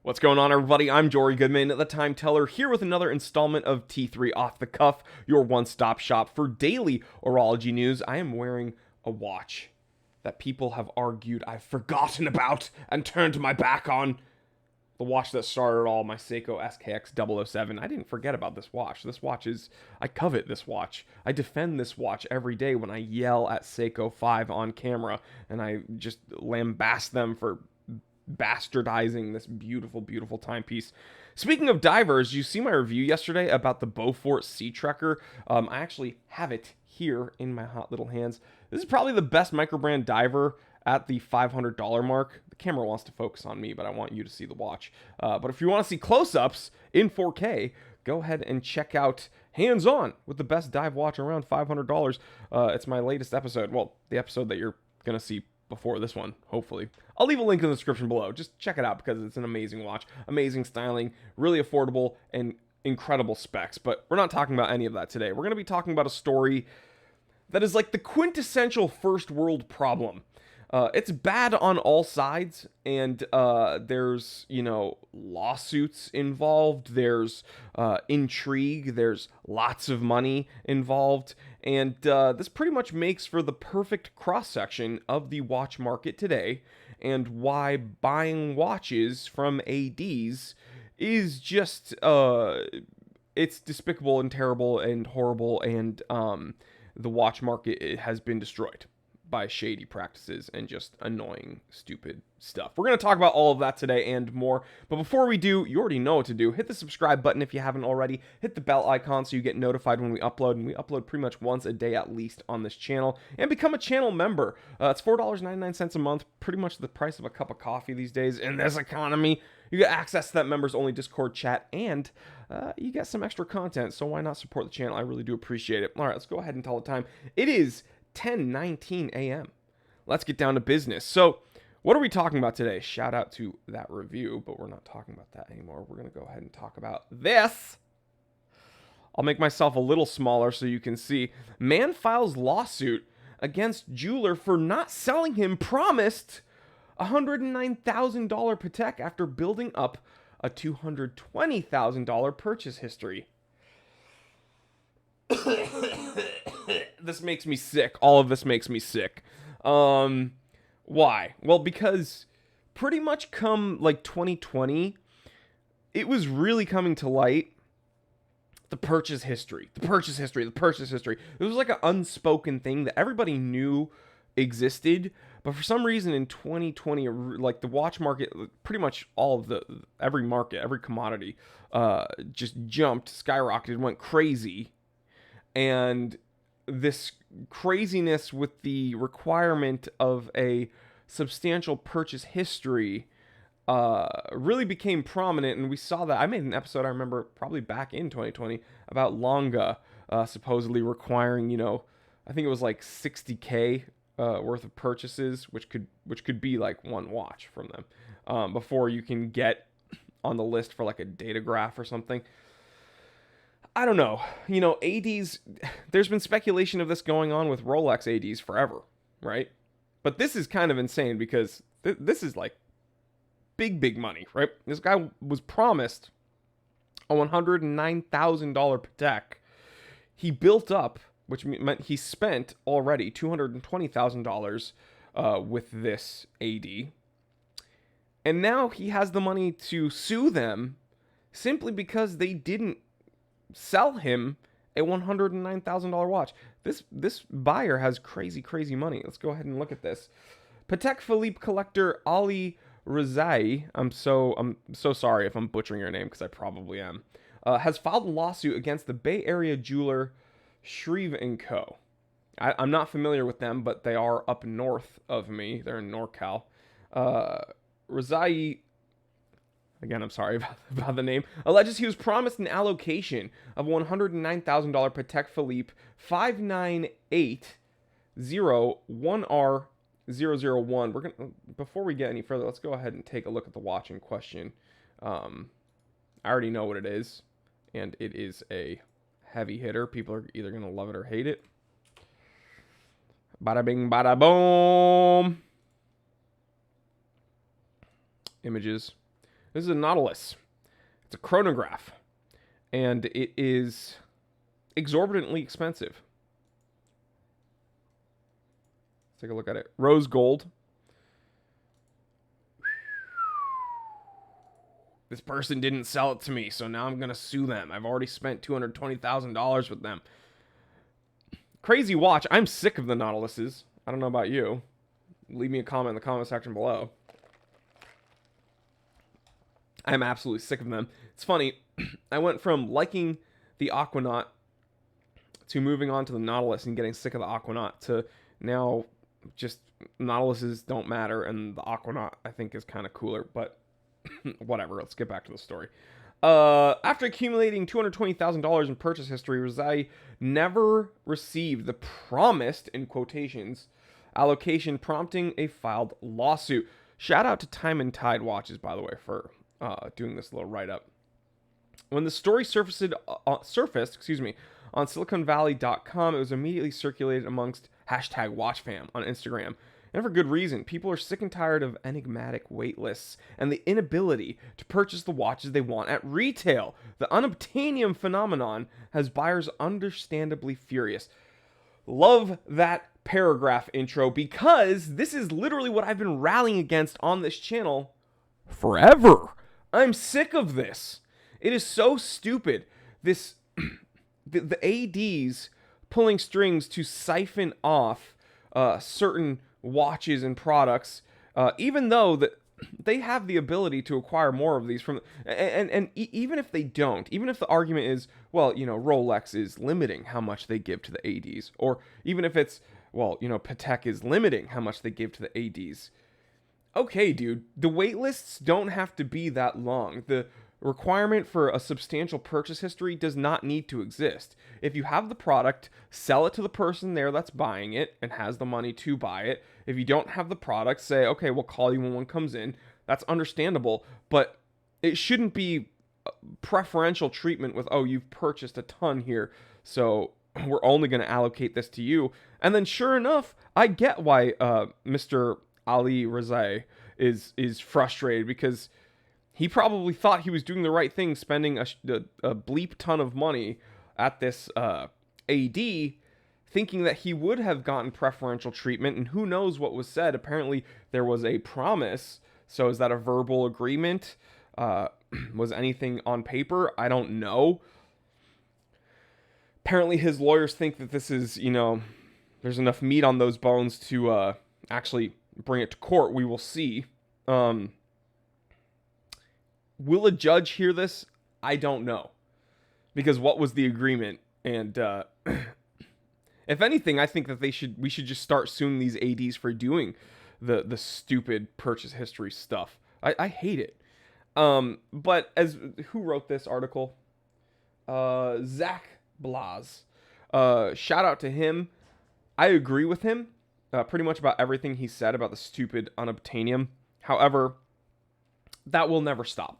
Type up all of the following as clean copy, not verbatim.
What's going on, everybody? I'm Jory Goodman, the Time Teller, here with another installment of T3 Off the Cuff, your one-stop shop for daily horology news. I am wearing a watch that people have argued I've forgotten about and turned my back on. The watch that started all, my Seiko SKX 007. I didn't forget about this watch. I covet this watch. I defend this watch every day when I yell at Seiko 5 on camera, and I just lambast them for bastardizing this beautiful, beautiful timepiece. Speaking of divers, you see my review yesterday about the Beaufort Sea Trekker. I actually have it here in my hot little hands. This is probably the best microbrand diver at the $500 mark. The camera wants to focus on me, but I want you to see the watch. But if you want to see close-ups in 4K, go ahead and check out Hands On with the best dive watch around $500. It's my latest episode. Well, the episode that you're going to see before this one, hopefully. I'll leave a link in the description below. Just check it out because it's an amazing watch, amazing styling, really affordable, and incredible specs. But we're not talking about any of that today. We're going to be talking about a story that is like the quintessential first world problem. It's bad on all sides, and there's, lawsuits involved, there's intrigue, there's lots of money involved, and this pretty much makes for the perfect cross-section of the watch market today, and why buying watches from ADs is just, it's despicable and terrible and horrible, and the watch market has been destroyed by shady practices and just annoying, stupid stuff. We're going to talk about all of that today and more. But before we do, you already know what to do. Hit the subscribe button if you haven't already. Hit the bell icon so you get notified when we upload. And we upload pretty much once a day at least on this channel. And become a channel member. It's $4.99 a month. Pretty much the price of a cup of coffee these days in this economy. You get access to that members-only Discord chat. And you get some extra content. So why not support the channel? I really do appreciate it. All right, let's go ahead and tell the time. It is 10:19 a.m. Let's get down to business. So, what are we talking about today? Shout out to that review, but we're not talking about that anymore. We're going to go ahead and talk about this. I'll make myself a little smaller so you can see. Man files lawsuit against jeweler for not selling him promised $109,000 Patek after building up a $220,000 purchase history. This makes me sick. All of this makes me sick. Why? Well, because pretty much come like 2020, it was really coming to light the purchase history. It was like an unspoken thing that everybody knew existed, but for some reason in 2020, like the watch market, pretty much every commodity, just jumped, skyrocketed, went crazy. And this craziness with the requirement of a substantial purchase history really became prominent, and we saw that. I made an episode, I remember, probably back in 2020 about Longa supposedly requiring, I think it was like 60K worth of purchases, which could be like one watch from them before you can get on the list for like a datograph or something. I don't know. ADs, there's been speculation of this going on with Rolex ADs forever, right? But this is kind of insane because this is like big money, right? This guy was promised a $109,000 Patek. He built up, which meant he spent already $220,000 with this AD. And now he has the money to sue them simply because they didn't sell him a $109,000 watch. This buyer has crazy money. Let's go ahead and look at this. Patek Philippe collector Ali Rezai, I'm so sorry if I'm butchering your name because I probably am, has filed a lawsuit against the Bay Area jeweler Shreve & Co. I'm not familiar with them, but they are up north of me. They're in NorCal. Rezai, again, I'm sorry about the name, alleges he was promised an allocation of $109,000 Patek Philippe 5980-1R001. Before we get any further, let's go ahead and take a look at the watch in question. I already know what it is, and it is a heavy hitter. People are either going to love it or hate it. Bada bing, bada boom. Images. This is a Nautilus. It's a chronograph, and it is exorbitantly expensive. Let's take a look at it. Rose gold. This person didn't sell it to me, so now I'm going to sue them. I've already spent $220,000 with them. Crazy watch. I'm sick of the Nautiluses. I don't know about you. Leave me a comment in the comment section below. I'm absolutely sick of them. It's funny. I went from liking the Aquanaut to moving on to the Nautilus and getting sick of the Aquanaut to now just Nautiluses don't matter, and the Aquanaut I think is kind of cooler, but whatever. Let's get back to the story. After accumulating $220,000 in purchase history, Rizai never received the promised, in quotations, allocation, prompting a filed lawsuit. Shout out to Time and Tide Watches, by the way, for doing this little write-up. When the story surfaced on SiliconValley.com, it was immediately circulated amongst #WatchFam on Instagram. And for good reason. People are sick and tired of enigmatic wait lists and the inability to purchase the watches they want at retail. The unobtainium phenomenon has buyers understandably furious. Love that paragraph intro, because this is literally what I've been rallying against on this channel forever. I'm sick of this. It is so stupid. This the ADs pulling strings to siphon off certain watches and products, even though that they have the ability to acquire more of these from, and even if they don't, even if the argument is, well, you know, Rolex is limiting how much they give to the ADs, or even if it's, well, you know, Patek is limiting how much they give to the ADs. Okay, dude, the wait lists don't have to be that long. The requirement for a substantial purchase history does not need to exist. If you have the product, sell it to the person there that's buying it and has the money to buy it. If you don't have the product, say, okay, we'll call you when one comes in. That's understandable, but it shouldn't be preferential treatment with, oh, you've purchased a ton here, so we're only going to allocate this to you. And then sure enough, I get why Mr. Ali Rizai is frustrated, because he probably thought he was doing the right thing, spending a bleep ton of money at this AD, thinking that he would have gotten preferential treatment, and who knows what was said. Apparently, there was a promise. So is that a verbal agreement? Was anything on paper? I don't know. Apparently, his lawyers think that this is, you know, there's enough meat on those bones to actually bring it to court. We will see. Will a judge hear this? I don't know. Because what was the agreement? And if anything, I think that we should just start suing these ADs for doing the stupid purchase history stuff. I hate it. But who wrote this article? Zach Blas. Shout out to him. I agree with him pretty much about everything he said about the stupid unobtainium. However, that will never stop.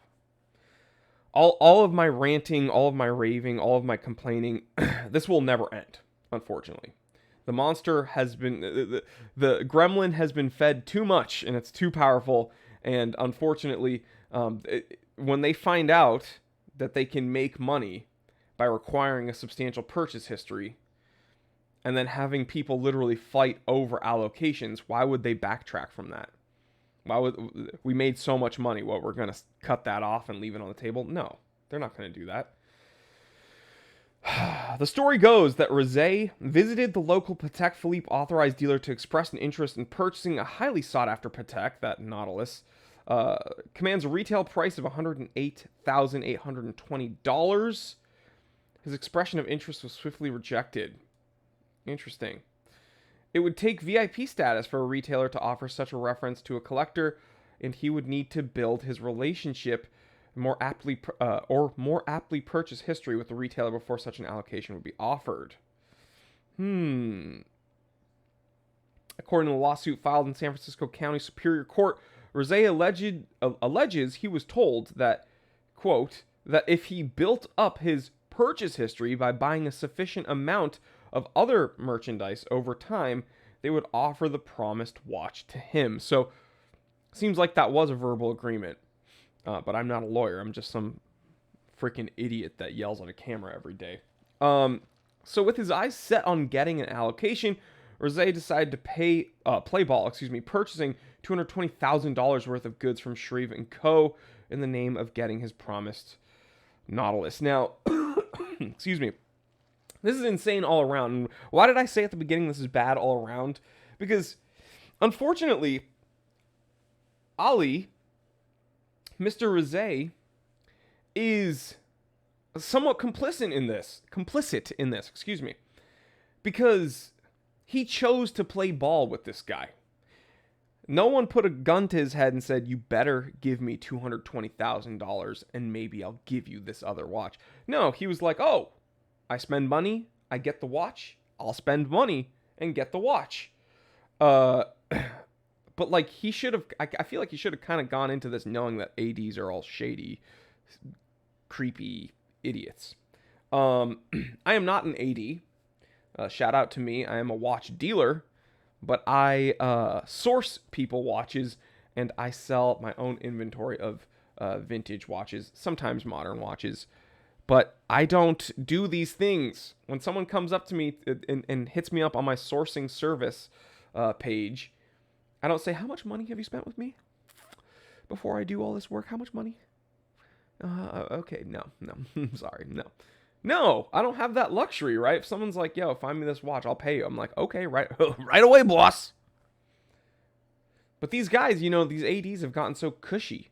All of my ranting, all of my raving, all of my complaining, this will never end, unfortunately. The monster has been, the gremlin has been fed too much, and it's too powerful, and unfortunately, when they find out that they can make money by requiring a substantial purchase history, and then having people literally fight over allocations, why would they backtrack from that? Why would we made so much money? What, we're going to cut that off and leave it on the table? No, they're not going to do that. The story goes that Rizai visited the local Patek Philippe authorized dealer to express an interest in purchasing a highly sought after Patek, that Nautilus, commands a retail price of $108,820. His expression of interest was swiftly rejected. Interesting. It would take VIP status for a retailer to offer such a reference to a collector, and he would need to build his relationship more aptly purchase history with the retailer before such an allocation would be offered. According to the lawsuit filed in San Francisco County Superior Court, Rizai alleges he was told that, quote, that if he built up his purchase history by buying a sufficient amount of other merchandise over time, they would offer the promised watch to him. So, seems like that was a verbal agreement. But I'm not a lawyer. I'm just some freaking idiot that yells at a camera every day. So with his eyes set on getting an allocation, Rosé decided to play ball, purchasing $220,000 worth of goods from Shreve and Co. in the name of getting his promised Nautilus. Now, excuse me, this is insane all around. Why did I say at the beginning this is bad all around? Because, unfortunately, Ali, Mr. Rosé, is somewhat complicit in this, because he chose to play ball with this guy. No one put a gun to his head and said, you better give me $220,000 and maybe I'll give you this other watch. No, he was like, oh, I spend money, I get the watch, I'll spend money and get the watch. But like he should have, I feel like he should have kind of gone into this knowing that ADs are all shady, creepy idiots. I am not an AD. Shout out to me. I am a watch dealer, but I source people watches and I sell my own inventory of vintage watches, sometimes modern watches. But I don't do these things. When someone comes up to me and hits me up on my sourcing service page, I don't say, how much money have you spent with me before I do all this work? How much money? Okay, no, I'm sorry, no, I don't have that luxury, right? If someone's like, yo, find me this watch, I'll pay you. I'm like, okay, right away, boss. But these guys, these ADs have gotten so cushy.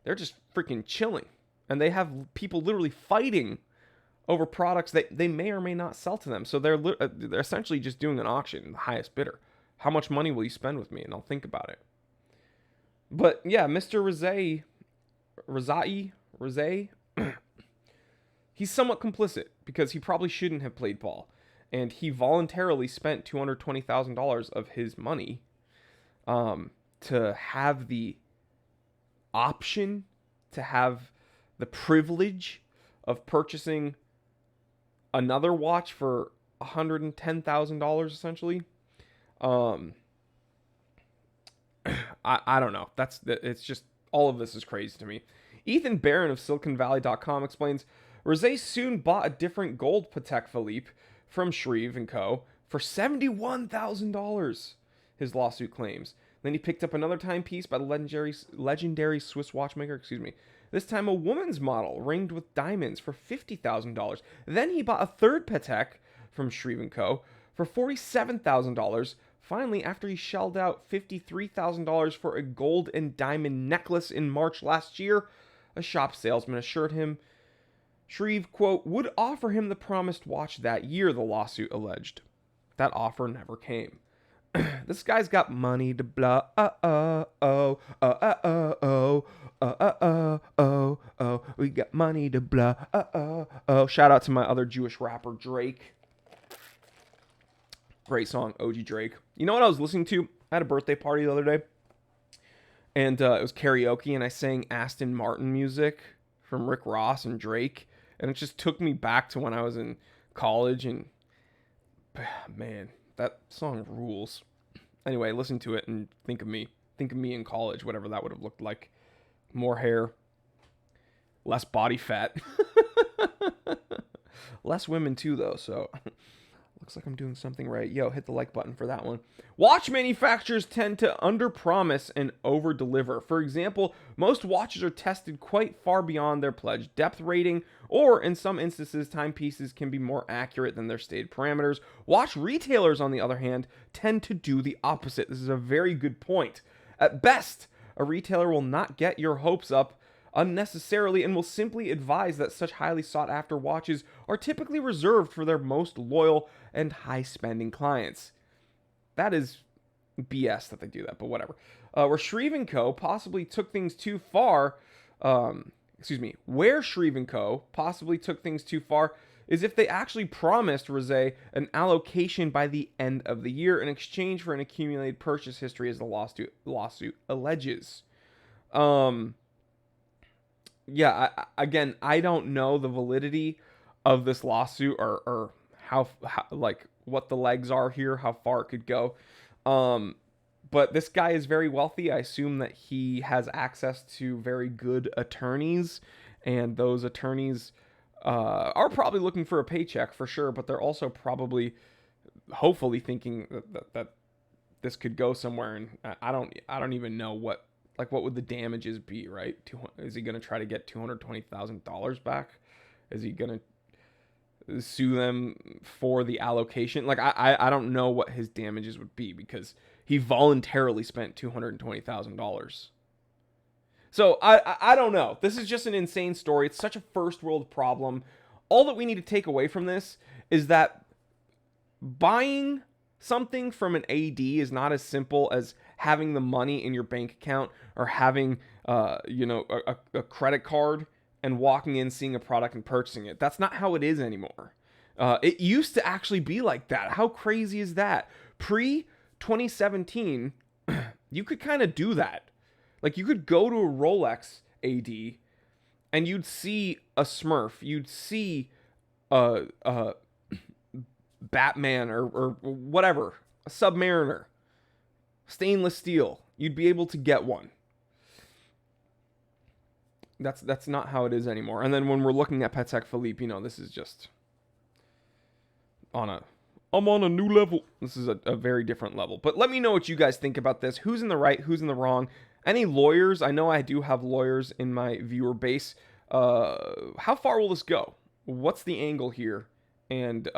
They're just freaking chilling. And they have people literally fighting over products that they may or may not sell to them. So they're essentially just doing an auction, the highest bidder. How much money will you spend with me? And I'll think about it. But yeah, Mr. Rosé, he's somewhat complicit because he probably shouldn't have played ball. And he voluntarily spent $220,000 of his money to have the option, to have the privilege of purchasing another watch for $110,000 essentially. I don't know. It's just, all of this is crazy to me. Ethan Barron of SiliconValley.com explains, Rosé soon bought a different gold Patek Philippe from Shreve & Co. for $71,000, his lawsuit claims. Then he picked up another timepiece by the legendary Swiss watchmaker, this time a woman's model ringed with diamonds for $50,000. Then he bought a third Patek from Shreve & Co. for $47,000. Finally, after he shelled out $53,000 for a gold and diamond necklace in March last year, a shop salesman assured him Shreve, quote, would offer him the promised watch that year, the lawsuit alleged. That offer never came. This guy's got money to blow. We got money to blow. Shout out to my other Jewish rapper, Drake. Great song, OG Drake. You know what I was listening to? I had a birthday party the other day. And it was karaoke, and I sang Aston Martin music from Rick Ross and Drake. And it just took me back to when I was in college. And, man, that song rules. Anyway, listen to it and think of me. Think of me in college, whatever that would have looked like. More hair. Less body fat. Less women, too, though, so... Looks like I'm doing something right. Yo, hit the like button for that one. Watch manufacturers tend to underpromise and overdeliver. For example, most watches are tested quite far beyond their pledged depth rating, or in some instances, timepieces can be more accurate than their stated parameters. Watch retailers, on the other hand, tend to do the opposite. This is a very good point. At best, a retailer will not get your hopes up unnecessarily and will simply advise that such highly sought after watches are typically reserved for their most loyal and high spending clients. That is BS that they do that, but whatever. Where Shreve & Co. possibly took things too far, where Shreve & Co. possibly took things too far is if they actually promised Rosé an allocation by the end of the year in exchange for an accumulated purchase history, as the lawsuit alleges. Yeah, I don't know the validity of this lawsuit or how like what the legs are here, how far it could go. But this guy is very wealthy. I assume that he has access to very good attorneys, and those attorneys are probably looking for a paycheck for sure, but they're also probably, hopefully, thinking that this could go somewhere. And I don't even know what would the damages be, right? Is he going to try to get $220,000 back? Is he going to sue them for the allocation? Like, I don't know what his damages would be, because he voluntarily spent $220,000. So I don't know. This is just an insane story. It's such a first world problem. All that we need to take away from this is that buying something from an AD is not as simple as having the money in your bank account, or having a credit card and walking in, seeing a product and purchasing it. That's not how it is anymore. It used to actually be like that. How crazy is that? Pre 2017, you could kind of do that. Like, you could go to a Rolex AD and you'd see a Smurf, you'd see a Batman or whatever, a Submariner, stainless steel. You'd be able to get one. That's not how it is anymore. And then when we're looking at Patek Philippe, this is just I'm on a new level. This is a very different level. But let me know what you guys think about this. Who's in the right? Who's in the wrong? Any lawyers? I know I do have lawyers in my viewer base. How far will this go? What's the angle here? And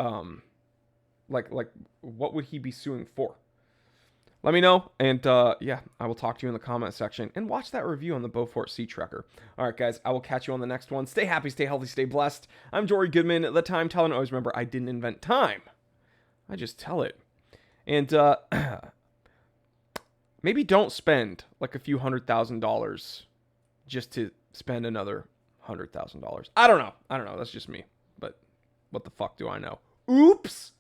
like what would he be suing for? Let me know, and yeah, I will talk to you in the comment section, and watch that review on the Beaufort Sea Trekker. All right, guys, I will catch you on the next one. Stay happy, stay healthy, stay blessed. I'm Jory Goodman, the Time Teller. Always remember, I didn't invent time. I just tell it. And maybe don't spend like a few $100,000 just to spend another $100,000. I don't know. That's just me. But what the fuck do I know? Oops.